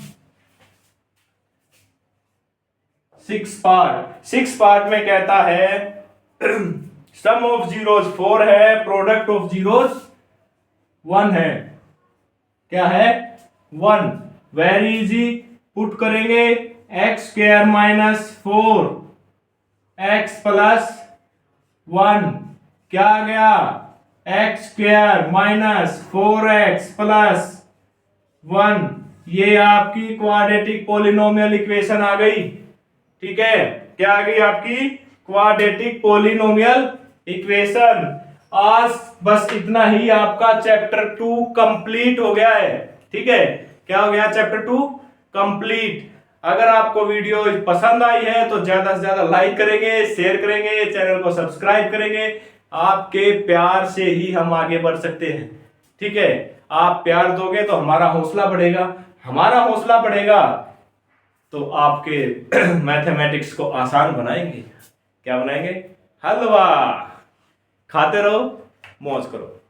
6 पार्ट में कहता है सम ऑफ जीरोस 4 है, प्रोडक्ट ऑफ जीरोस 1 है। क्या है? 1। वेरी इजी, पुट करेंगे x square minus 4 x plus 1। क्या आ गया? X square minus 4x plus 1। ये आपकी क्वाड्रेटिक पॉलिनोमियल इक्वेशन आ गई। ठीक है, क्या आ गई? आपकी क्वाड्रेटिक पॉलिनोमियल इक्वेशन। आज बस इतना ही, आपका चैप्टर 2 कंप्लीट हो गया है। ठीक है, क्या हो गया? Chapter 2 complete. अगर आपको वीडियो पसंद आई है तो ज्यादा से ज्यादा लाइक करेंगे, शेयर करेंगे, चैनल को सब्सक्राइब करेंगे। आपके प्यार से ही हम आगे बढ़ सकते हैं। ठीक है, आप प्यार दोगे तो हमारा हौसला बढ़ेगा, हमारा हौसला बढ़ेगा तो आपके मैथमेटिक्स को आसान बनाएंगे। क्या बनाएंगे? हलवा। खाते रहो, मौज करो।